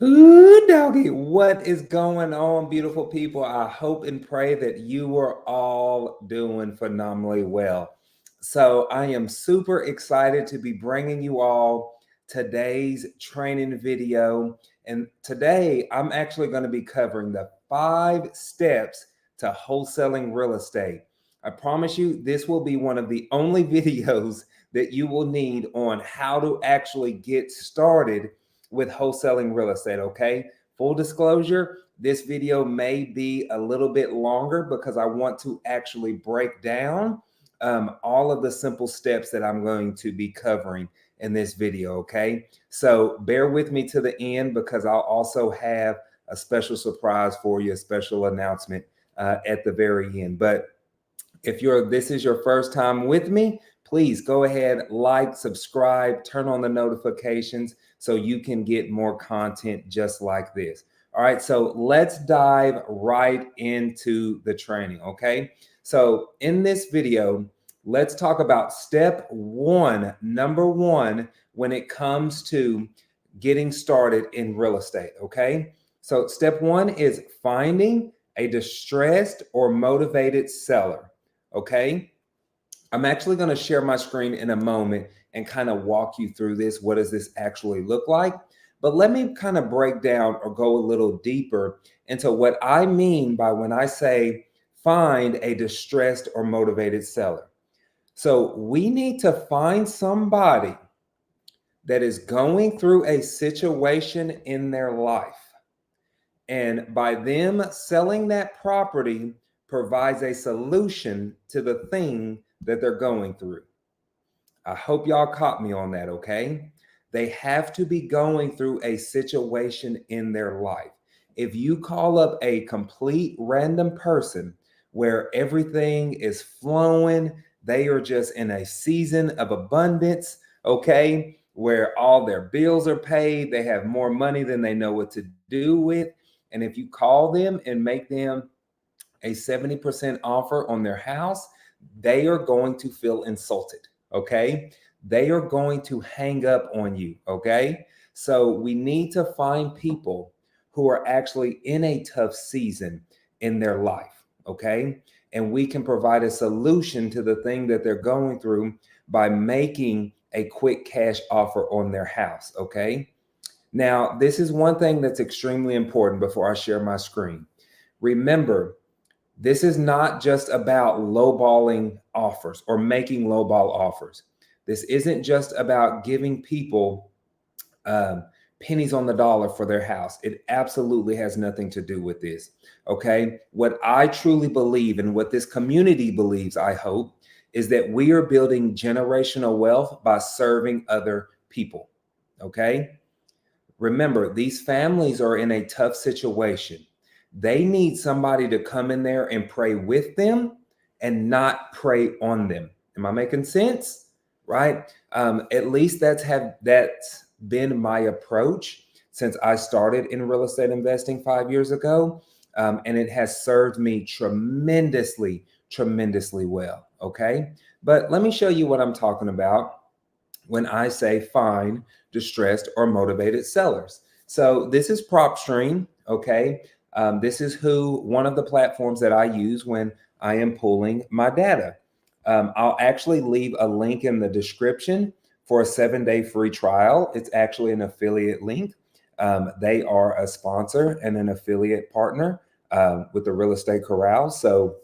Ooh, doggy, what is going on, beautiful people? I hope and pray that you are all doing phenomenally well. So, I am super excited to be bringing you all today's training video. And today, I'm actually going to be covering the 5 steps to wholesaling real estate. I promise you, this will be one of the only videos that you will need on how to actually get started with wholesaling real estate. Okay. Full disclosure, this video may be a little bit longer because I want to actually break down all of the simple steps that I'm going to be covering in this video. Okay. So bear with me to the end because I'll also have a special surprise for you, a special announcement at the very end. But if this is your first time with me, please go ahead, like, subscribe, turn on the notifications so you can get more content just like this. All right, so let's dive right into the training, okay? So in this video, let's talk about step one, number one, when it comes to getting started in real estate, okay? So step one is finding a distressed or motivated seller. Okay. I'm actually going to share my screen in a moment and kind of walk you through this. What does this actually look like? But let me kind of break down or go a little deeper into what I mean by when I say find a distressed or motivated seller. So we need to find somebody that is going through a situation in their life. And by them selling that property provides a solution to the thing that they're going through. I hope y'all caught me on that, okay? They have to be going through a situation in their life. If you call up a complete random person where everything is flowing, they are just in a season of abundance, okay? Where all their bills are paid, they have more money than they know what to do with. And if you call them and make them a 70% offer on their house, they are going to feel insulted. Okay. They are going to hang up on you. Okay. So we need to find people who are actually in a tough season in their life. Okay. And we can provide a solution to the thing that they're going through by making a quick cash offer on their house. Okay. Now, this is one thing that's extremely important before I share my screen. Remember, this is not just about lowballing offers or making lowball offers. This isn't just about giving people um, pennies on the dollar for their house. It absolutely has nothing to do with this. Okay. What I truly believe and what this community believes, I hope, is that we are building generational wealth by serving other people. Okay. Remember, these families are in a tough situation. They need somebody to come in there and pray with them and not pray on them. Am I making sense? Right? At least that's been my approach since I started in real estate investing 5 years ago, and it has served me tremendously, tremendously well. Okay, but let me show you what I'm talking about when I say find distressed or motivated sellers. So this is PropStream. Okay. This is one of the platforms that I use when I am pulling my data. I'll actually leave a link in the description for a 7-day free trial. It's actually an affiliate link. They are a sponsor and an affiliate partner with the Real Estate Corral. So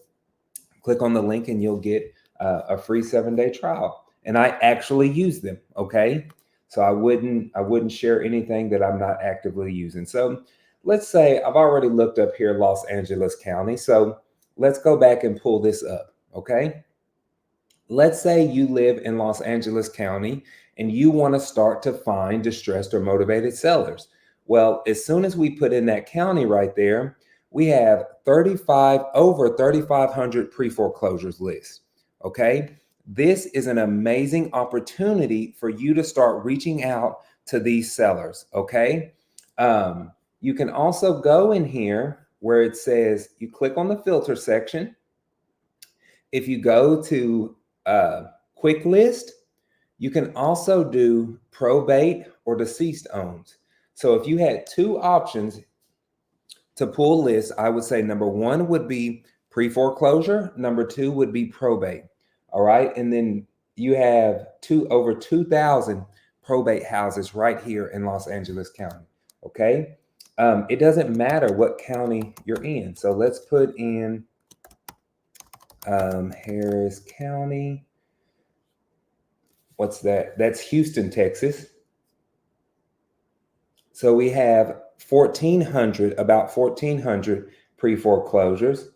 click on the link and you'll get a free 7-day trial. And I actually use them. Okay. So I wouldn't share anything that I'm not actively using. So let's say I've already looked up here Los Angeles County. So let's go back and pull this up. Okay. Let's say you live in Los Angeles County and you want to start to find distressed or motivated sellers. Well, as soon as we put in that county right there, we have over 3,500 pre-foreclosures list. Okay. This is an amazing opportunity for you to start reaching out to these sellers. Okay. You can also go in here where it says you click on the filter section. If you go to quick list, you can also do probate or deceased owns. So if you had two options to pull lists, I would say number one would be pre-foreclosure, number two would be probate. All right. And then you have over 2,000 probate houses right here in Los Angeles County. Okay. It doesn't matter what county you're in. So let's put in Harris County. What's that? That's Houston, Texas. So we have 1,400, about 1,400 pre-foreclosures.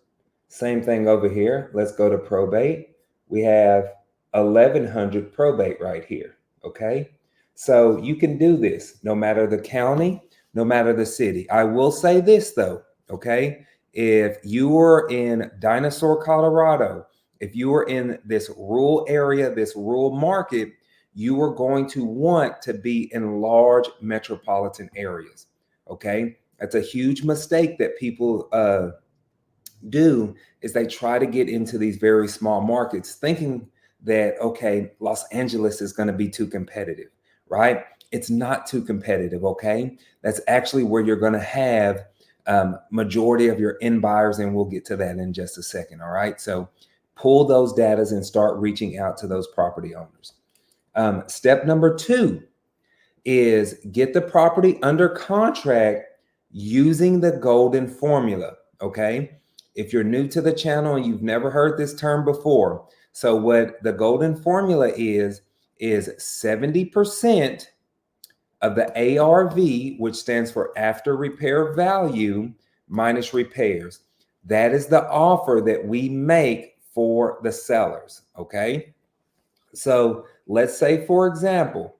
Same thing over here. Let's go to probate. We have 1,100 probate right here. Okay. So you can do this no matter the county, no matter the city. I will say this though. Okay. If you were in Dinosaur, Colorado, if you were in this rural area, this rural market, you are going to want to be in large metropolitan areas. Okay. That's a huge mistake that people do, is they try to get into these very small markets thinking that, okay, Los Angeles is going to be too competitive, right? It's not too competitive. Okay. That's actually where you're going to have majority of your end buyers. And we'll get to that in just a second. All right. So pull those datas and start reaching out to those property owners. Step number two is get the property under contract using the golden formula. Okay. If you're new to the channel and you've never heard this term before, so what the golden formula is 70% of the ARV, which stands for after repair value, minus repairs. That is the offer that we make for the sellers. Okay. So let's say, for example,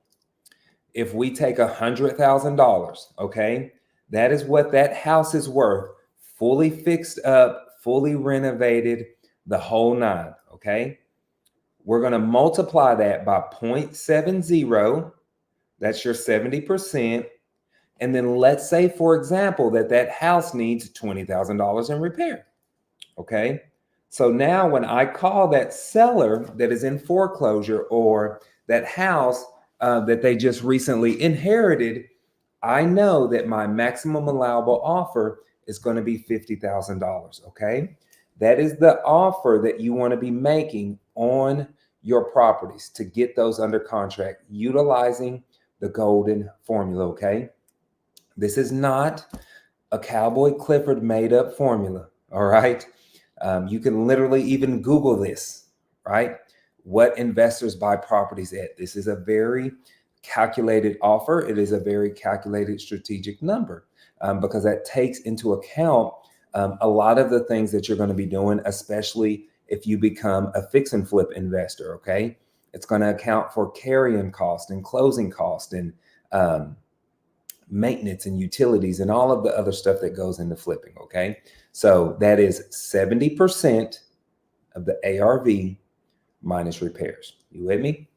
if we take $100,000, okay, that is what that house is worth, fully fixed up, fully renovated, the whole nine. Okay. We're going to multiply that by 0.70. That's your 70%. And then let's say, for example, that house needs $20,000 in repair. Okay. So now when I call that seller that is in foreclosure, or that house that they just recently inherited, I know that my maximum allowable offer is going to be $50,000. Okay. That is the offer that you want to be making on your properties to get those under contract, utilizing the golden formula. Okay. This is not a Cowboy Clifford made up formula. All right. You can literally even Google this, right? What investors buy properties at. This is a very calculated offer. It is a very calculated strategic number because that takes into account a lot of the things that you're going to be doing, especially if you become a fix and flip investor. Okay. It's going to account for carrying cost and closing cost and maintenance and utilities and all of the other stuff that goes into flipping. Okay. So that is 70% of the ARV minus repairs. You with me?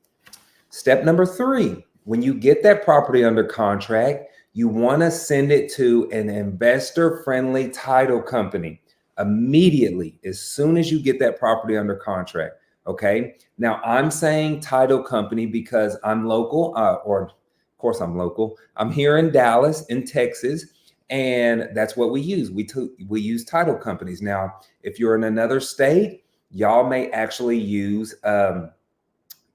Step number three, when you get that property under contract, you want to send it to an investor-friendly title company immediately, as soon as you get that property under contract. Okay. Now I'm saying title company because I'm local, or of course I'm local. I'm here in Dallas, in Texas. And that's what we use. We use title companies. Now, if you're in another state, y'all may actually use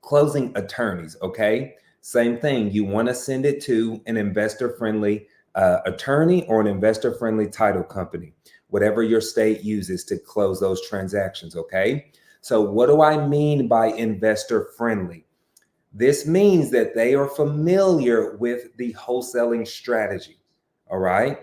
closing attorneys. Okay. Same thing. You want to send it to an investor-friendly attorney or an investor-friendly title company, whatever your state uses to close those transactions. Okay. So what do I mean by investor-friendly? This means that they are familiar with the wholesaling strategy. All right.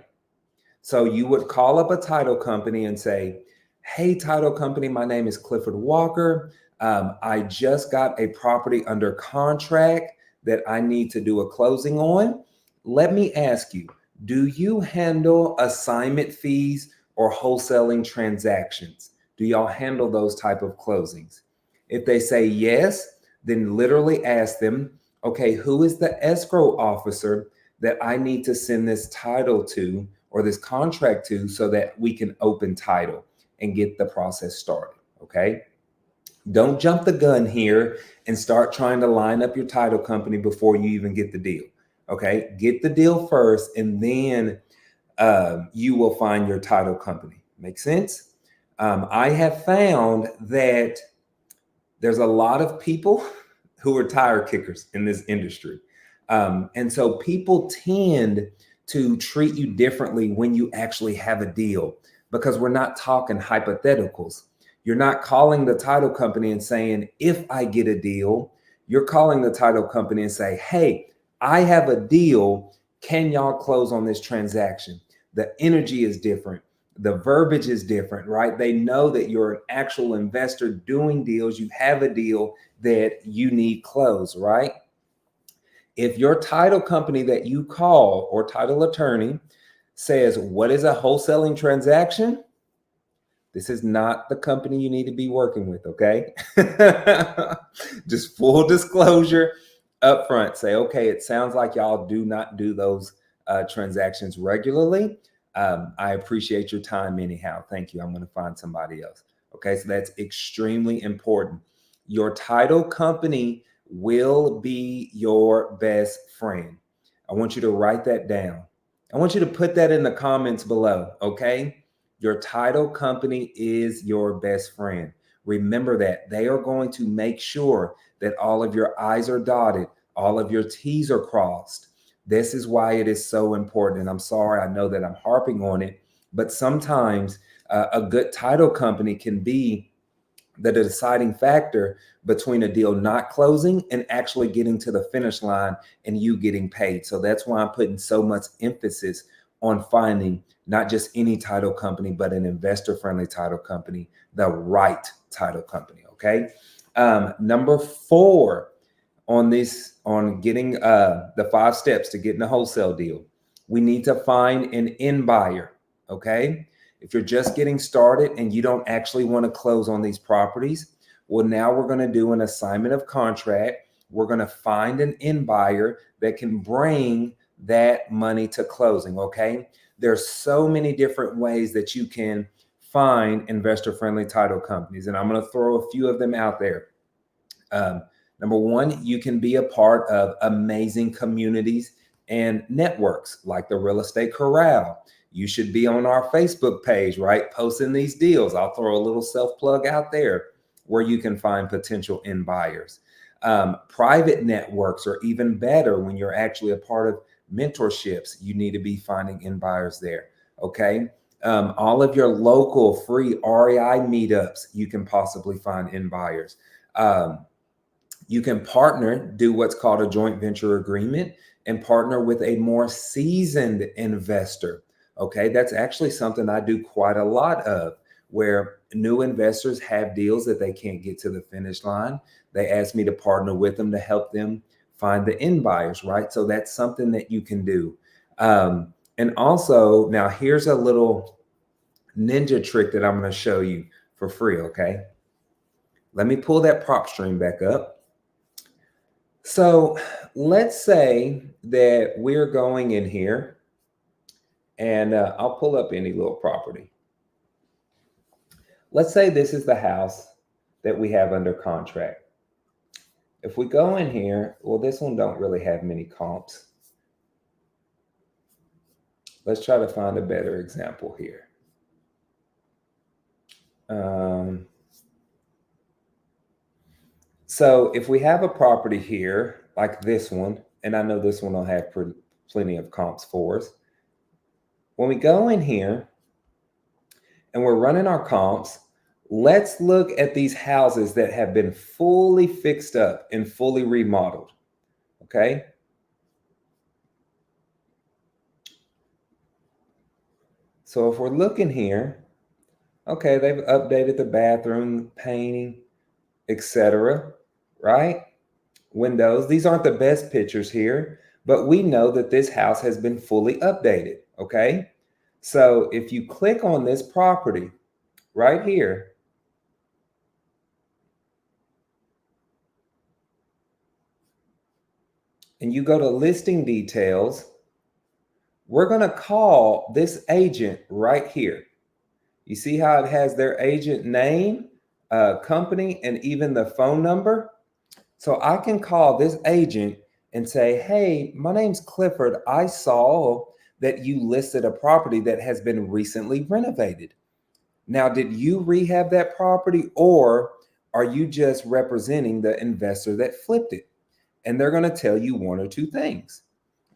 So you would call up a title company and say, hey, title company, my name is Clifford Walker. I just got a property under contract that I need to do a closing on. Let me ask you, do you handle assignment fees or wholesaling transactions? Do y'all handle those type of closings? If they say yes, then literally ask them, okay, who is the escrow officer that I need to send this title to or this contract to so that we can open title and get the process started? Okay. Don't jump the gun here and start trying to line up your title company before you even get the deal. Okay, get the deal first, and then you will find your title company. Make sense? I have found that there's a lot of people who are tire kickers in this industry. And so people tend to treat you differently when you actually have a deal, because we're not talking hypotheticals. You're not calling the title company and saying, if I get a deal, you're calling the title company and say, hey, I have a deal. Can y'all close on this transaction? The energy is different. The verbiage is different, right? They know that you're an actual investor doing deals. You have a deal that you need closed, right? If your title company that you call or title attorney says, what is a wholesaling transaction? This is not the company you need to be working with, okay? Just full disclosure up front. Say, okay, it sounds like y'all do not do those transactions regularly. I appreciate your time anyhow. Thank you. I'm going to find somebody else. Okay, so that's extremely important. Your title company will be your best friend. I want you to write that down. I want you to put that in the comments below, okay? Your title company is your best friend. Remember that. They are going to make sure that all of your I's are dotted, all of your T's are crossed. This is why it is so important. And I'm sorry, I know that I'm harping on it, but sometimes a good title company can be the deciding factor between a deal not closing and actually getting to the finish line and you getting paid. So that's why I'm putting so much emphasis on finding not just any title company, but an investor friendly title company, the right title company. Okay. Number 4 on getting the 5 steps to getting a wholesale deal, we need to find an end buyer. Okay. If you're just getting started and you don't actually want to close on these properties, well, now we're going to do an assignment of contract. We're going to find an end buyer that can bring that money to closing. Okay. There's so many different ways that you can find investor friendly title companies, and I'm going to throw a few of them out there. Number 1, you can be a part of amazing communities and networks like the Real Estate Corral. You should be on our Facebook page, right? Posting these deals. I'll throw a little self plug out there where you can find potential end buyers. Private networks are even better when you're actually a part of mentorships. You need to be finding end buyers there. Okay. All of your local free REI meetups, you can possibly find end buyers. You can partner, do what's called a joint venture agreement, and partner with a more seasoned investor. Okay, that's actually something I do quite a lot of, where new investors have deals that they can't get to the finish line. They ask me to partner with them to help them find the end buyers, right? So that's something that you can do. And also, now here's a little ninja trick that I'm going to show you for free. Okay, let me pull that prop stream back up. So let's say that we're going in here, and I'll pull up any little property. Let's say this is the house that we have under contract. If we go in here, well, this one don't really have many comps. Let's try to find a better example here. So if we have a property here, like this one, and I know this one will have plenty of comps for us. When we go in here and we're running our comps, let's look at these houses that have been fully fixed up and fully remodeled. Okay. So if we're looking here, okay, they've updated the bathroom, painting, etc. Right? Windows. These aren't the best pictures here, but we know that this house has been fully updated. Okay. So if you click on this property right here, and you go to listing details, we're going to call this agent right here. You see how it has their agent name, company, and even the phone number? So I can call this agent and say, hey, my name's Clifford. I saw that you listed a property that has been recently renovated. Now, did you rehab that property, or are you just representing the investor that flipped it? And they're going to tell you one or two things.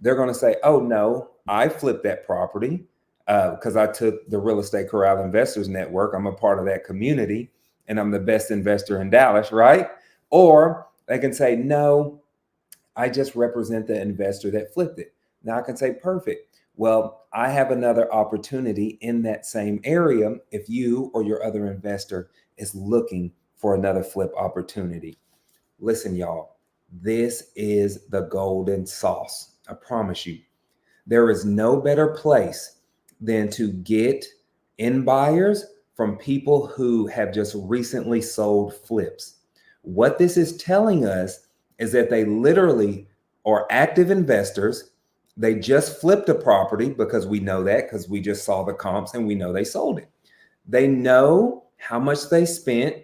They're going to say, oh, no, I flipped that property because I took the Real Estate Corral Investors Network. I'm a part of that community and I'm the best investor in Dallas, right? Or they can say, no, I just represent the investor that flipped it. Now I can say, perfect. Well, I have another opportunity in that same area if you or your other investor is looking for another flip opportunity. Listen, y'all, this is the golden sauce. I promise you. There is no better place than to get in buyers from people who have just recently sold flips. What this is telling us is that they literally are active investors. They just flipped a property because we know that because we just saw the comps and we know they sold it. They know how much they spent.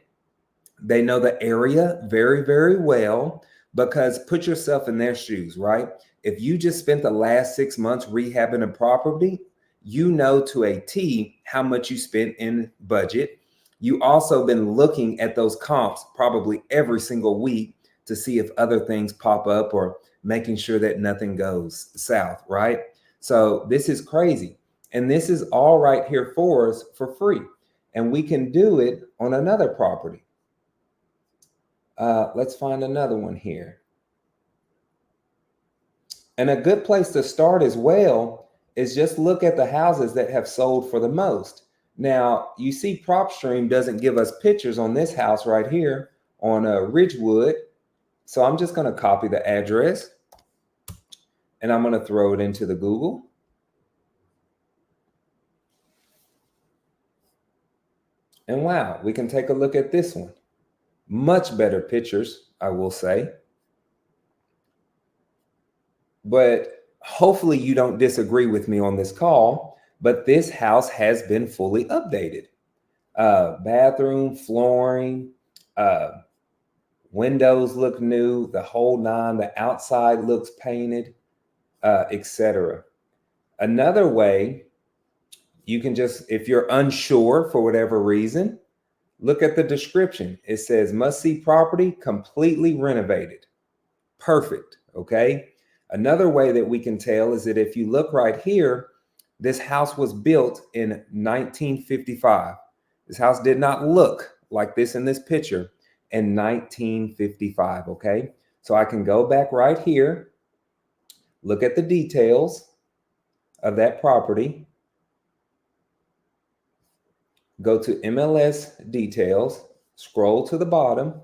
They know the area very, very well because put yourself in their shoes, right? If you just spent the last 6 months rehabbing a property, you know to a T how much you spent in budget. You also been looking at those comps probably every single week to see if other things pop up or making sure that nothing goes south, right? So this is crazy. And this is all right here for us for free. And we can do it on another property. Let's find another one here. And a good place to start as well is just look at the houses that have sold for the most. Now, you see PropStream doesn't give us pictures on this house right here on Ridgewood. So I'm just going to copy the address and I'm going to throw it into the Google. And wow, we can take a look at this one. Much better pictures, I will say. But hopefully you don't disagree with me on this call, but this house has been fully updated. Bathroom, flooring, windows look new, the whole nine, the outside looks painted, etc. Another way, you can just, if you're unsure for whatever reason, look at the description. It says must see property completely renovated. Perfect. Okay. Another way that we can tell is that if you look right here, this house was built in 1955. This house did not look like this in this picture in 1955. Okay. So I can go back right here, look at the details of that property, go to MLS details, scroll to the bottom,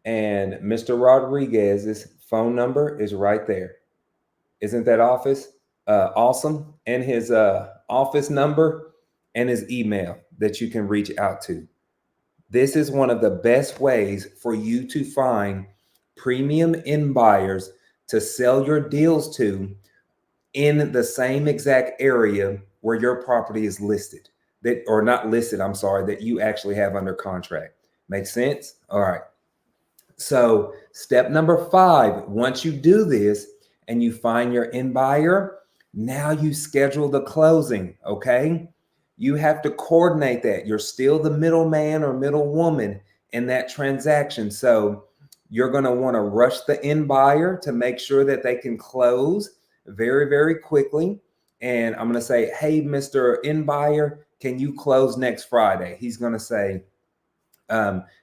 and Mr. Rodriguez's phone number is right there. Isn't that awesome? And his office number and his email that you can reach out to. This is one of the best ways for you to find premium in buyers to sell your deals to in the same exact area where your property is listed, that or not listed, I'm sorry, that you actually have under contract. Make sense? All right. So step number 5, once you do this and you find your end buyer, now you schedule the closing, okay? You have to coordinate that. You're still the middleman or middlewoman in that transaction. So you're going to want to rush the end buyer to make sure that they can close very, very quickly. And I'm going to say, hey, Mr. End buyer, can you close next Friday? He's going to say,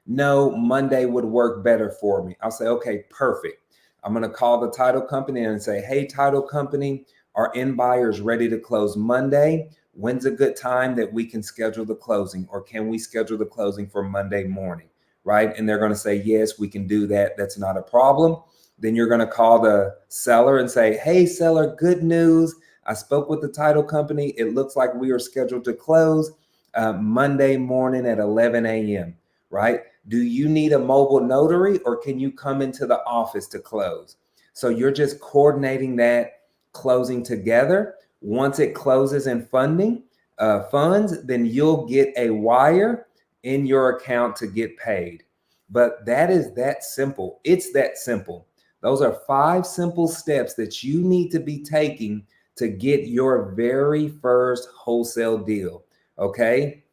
no, Monday would work better for me. I'll say, okay, perfect. I'm going to call the title company and say, hey, title company, our end buyer is ready to close Monday. When's a good time that we can schedule the closing, or can we schedule the closing for Monday morning? Right. And they're going to say, yes, we can do that. That's not a problem. Then you're going to call the seller and say, hey, seller, good news. I spoke with the title company. It looks like we are scheduled to close Monday morning at 11 a.m. Right? Do you need a mobile notary, or can you come into the office to close? So you're just coordinating that closing together. Once it closes in funds, then you'll get a wire in your account to get paid. But that is that simple. It's that simple. Those are 5 simple steps that you need to be taking to get your very first wholesale deal. Okay.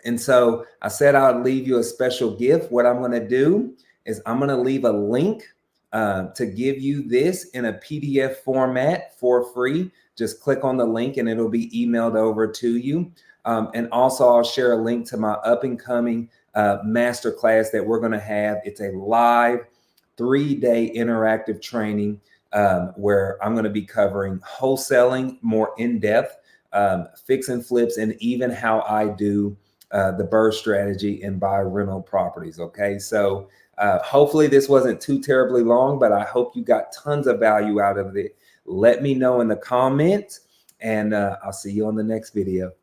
And so I said I'd leave you a special gift. What I'm going to do is I'm going to leave a link to give you this in a PDF format for free. Just click on the link and it'll be emailed over to you. And also I'll share a link to my up and coming masterclass that we're going to have. It's a live 3-day interactive training where I'm going to be covering wholesaling more in depth, fix and flips, and even how I do the BRRRR strategy and buy rental properties. Okay, so hopefully this wasn't too terribly long, but I hope you got tons of value out of it. Let me know in the comments, and I'll see you on the next video.